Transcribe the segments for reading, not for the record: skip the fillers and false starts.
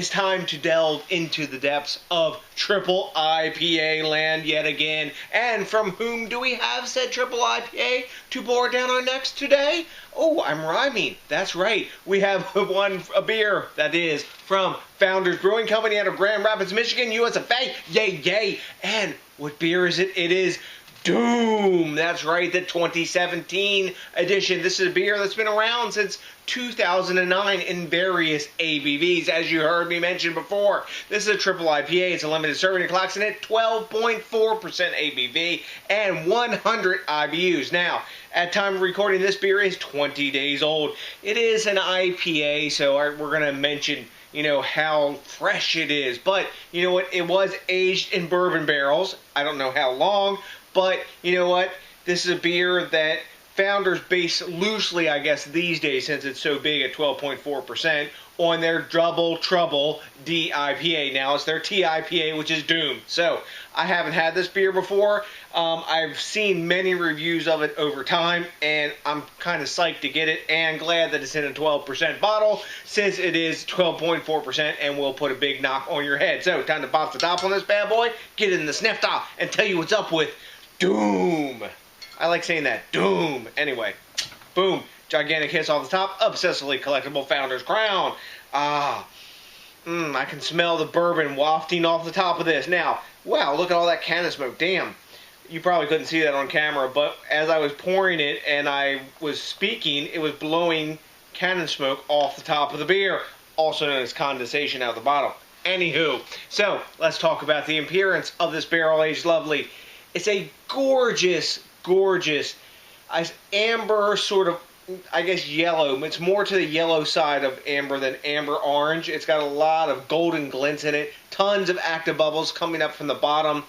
it's time to delve into the depths of triple IPA land yet again. And from whom do we have said triple IPA to bore down our necks today? Oh, I'm rhyming. That's right. We have a beer that is from Founders Brewing Company out of Grand Rapids, Michigan, USA. Yay, yay. And what beer is it? It is DOOM. That's right, the 2017 edition. This is a beer that's been around since 2009 in various ABVs, as you heard me mention before. This is a triple IPA. It's a limited serving. It clocks in at 12.4% ABV and 100 IBUs. Now, at time of recording, this beer is 20 days old. It is an IPA, so we're going to mention, you know, how fresh it is. But, you know what, it was aged in bourbon barrels. I don't know how long. But, you know what, this is a beer that Founders base loosely, I guess, these days, since it's so big at 12.4%, on their Double Trouble DIPA. Now, it's their TIPA, which is DOOM. So, I haven't had this beer before. I've seen many reviews of it over time, and I'm kind of psyched to get it, and glad that it's in a 12% bottle, since it is 12.4% and will put a big knock on your head. So, time to pop the top on this bad boy, get it in the sniff top, and tell you what's up with DOOM. I like saying that. DOOM. Anyway. Boom. Gigantic hiss off the top. Obsessively collectible Founder's Crown. I can smell the bourbon wafting off the top of this. Now, wow, look at all that cannon smoke. Damn. You probably couldn't see that on camera, but as I was pouring it and I was speaking, it was blowing cannon smoke off the top of the beer, also known as condensation out of the bottle. Anywho, so let's talk about the appearance of this barrel-aged lovely. It's a gorgeous, gorgeous amber sort of, I guess, yellow. It's more to the yellow side of amber than amber orange. It's got a lot of golden glints in it. Tons of active bubbles coming up from the bottom.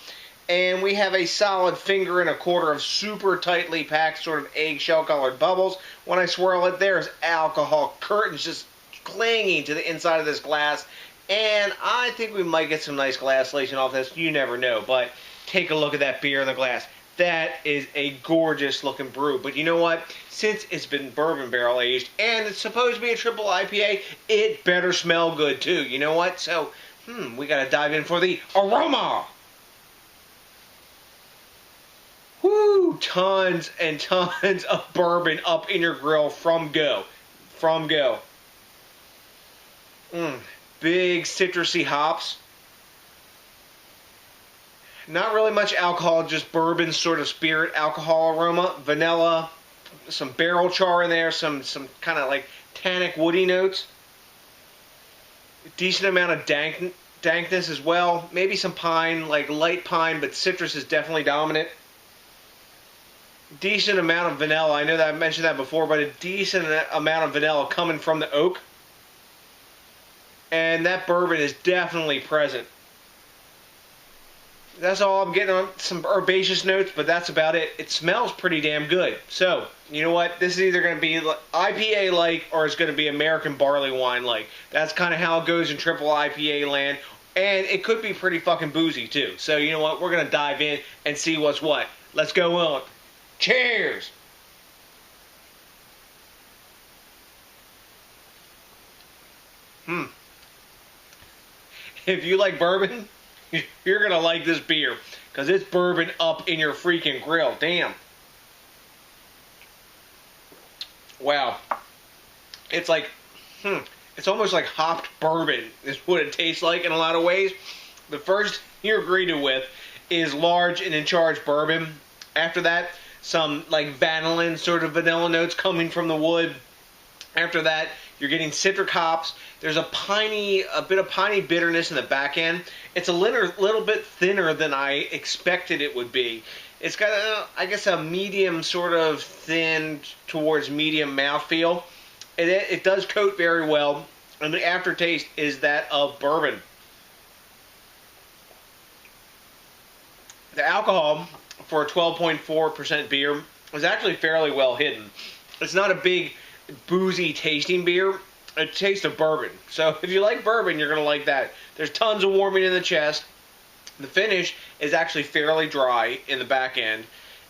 And we have a solid 1.25 fingers of super tightly packed sort of eggshell colored bubbles. When I swirl it, there's alcohol curtains just clinging to the inside of this glass. And I think we might get some nice glass lacing off this. You never know, but take a look at that beer in the glass. That is a gorgeous looking brew. But you know what? Since it's been bourbon barrel aged and it's supposed to be a triple IPA, it better smell good too. You know what? So, we got to dive in for the aroma. Woo! Tons and tons of bourbon up in your grill from go. From go. Big citrusy hops. Not really much alcohol, just bourbon sort of spirit alcohol aroma. Vanilla, some barrel char in there, some kind of like tannic woody notes. A decent amount of dankness as well. Maybe some pine, like light pine, but citrus is definitely dominant. Decent amount of vanilla. I know that I mentioned that before, but a decent amount of vanilla coming from the oak. And that bourbon is definitely present. That's all I'm getting on. Some herbaceous notes, but that's about it. It smells pretty damn good. So, you know what? This is either going to be IPA-like or it's going to be American barley wine-like. That's kind of how it goes in triple IPA land. And it could be pretty fucking boozy, too. So, you know what? We're going to dive in and see what's what. Let's go on. Cheers! If you like bourbon, you're going to like this beer, because it's bourbon up in your freaking grill. Damn. Wow. It's like, it's almost like hopped bourbon is what it tastes like in a lot of ways. The first you're greeted with is large and in charge bourbon. After that, some like vanillin sort of vanilla notes coming from the wood. After that, you're getting citric hops. There's a bit of piney bitterness in the back end. It's a little bit thinner than I expected it would be. It's got, I guess, a medium sort of thin towards medium mouthfeel. It does coat very well, and the aftertaste is that of bourbon. The alcohol for a 12.4% beer is actually fairly well hidden. It's not a big boozy tasting beer. It tastes of bourbon. So if you like bourbon, you're going to like that. There's tons of warming in the chest. The finish is actually fairly dry in the back end.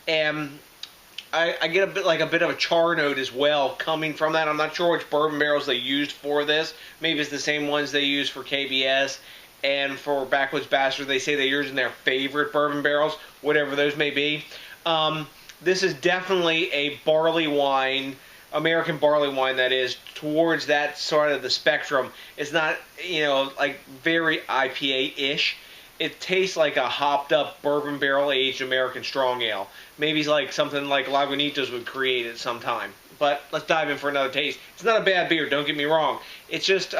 And I get a bit of a char note as well coming from that. I'm not sure which bourbon barrels they used for this. Maybe it's the same ones they use for KBS and for Backwoods Bastard. They say they're using their favorite bourbon barrels, whatever those may be. This is definitely a barley wine, American barley wine that is towards that sort of the spectrum. It's not, like very IPA-ish. It tastes like a hopped up bourbon barrel aged American strong ale. Maybe it's like something like Lagunitas would create at some time. But let's dive in for another taste. It's not a bad beer, don't get me wrong. It's just,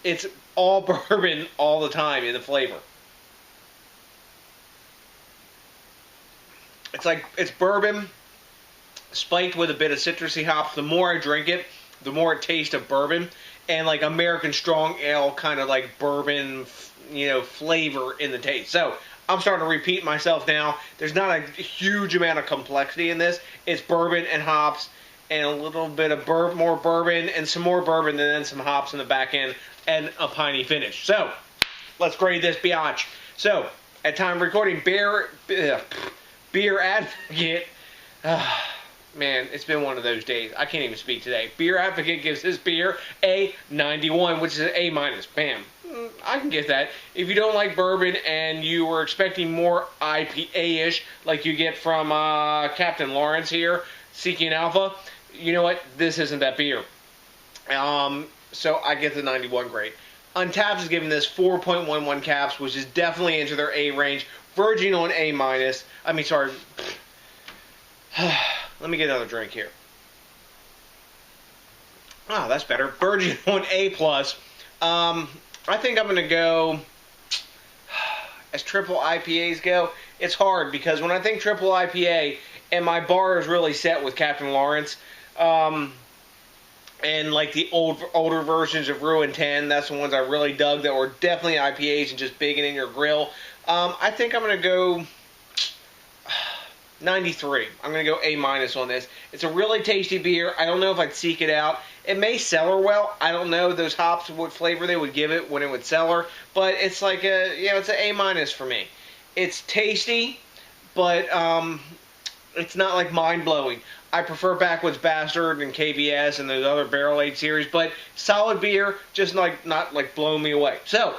it's all bourbon all the time in the flavor. It's bourbon spiked with a bit of citrusy hops. The more I drink it, the more it tastes of bourbon. And like American strong ale kind of like bourbon, flavor in the taste. So I'm starting to repeat myself now. There's not a huge amount of complexity in this. It's bourbon and hops and a little bit of more bourbon and some more bourbon and then some hops in the back end and a piney finish. So let's grade this biatch. So at time of recording, Beer Advocate, man, it's been one of those days. I can't even speak today. Beer Advocate gives this beer a 91, which is an A-. Bam. I can get that. If you don't like bourbon and you were expecting more IPA-ish, like you get from Captain Lawrence here, Seeking Alpha, you know what? This isn't that beer. So I get the 91 grade. Untappd is giving this 4.11 caps, which is definitely into their A range, verging on A-. I mean, sorry. Let me get another drink here. Oh, that's better. Verging on A+. I think I'm going to go, as triple IPAs go, it's hard because when I think triple IPA, and my bar is really set with Captain Lawrence, and like the older versions of Rue and 10, that's the ones I really dug that were definitely IPAs and just big and in your grill. I think I'm going to go 93. I'm going to go A- on this. It's a really tasty beer. I don't know if I'd seek it out. It may cellar well. I don't know those hops, what flavor they would give it when it would cellar. But it's like it's an A- for me. It's tasty, but it's not like mind-blowing. I prefer Backwoods Bastard and KBS and those other barrel-aged series, but solid beer, just not like blowing me away. So,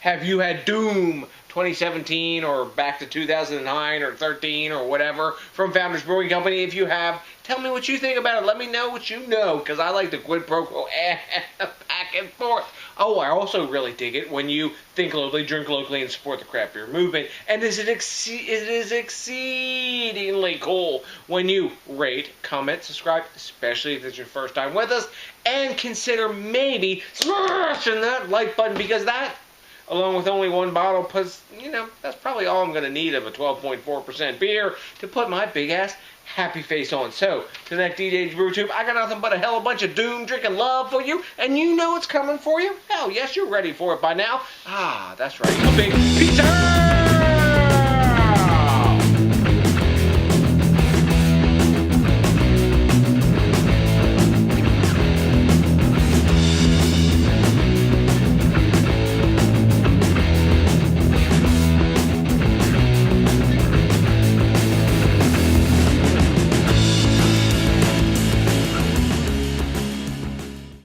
have you had Doom 2017 or back to 2009 or 13 or whatever from Founders Brewing Company? If you have, tell me what you think about it. Let me know what you know, because I like the quid pro quo back and forth. Oh, I also really dig it when you think locally, drink locally, and support the craft beer movement. And it is exceedingly cool when you rate, comment, subscribe, especially if it's your first time with us, and consider maybe smashing that like button, because that, along with only one bottle, plus, that's probably all I'm going to need of a 12.4% beer to put my big-ass happy face on. So, to that DJs BrewTube, I got nothing but a hell of a bunch of Doom drinking love for you, and you know it's coming for you. Hell yes, you're ready for it by now. Ah, that's right. A big pizza!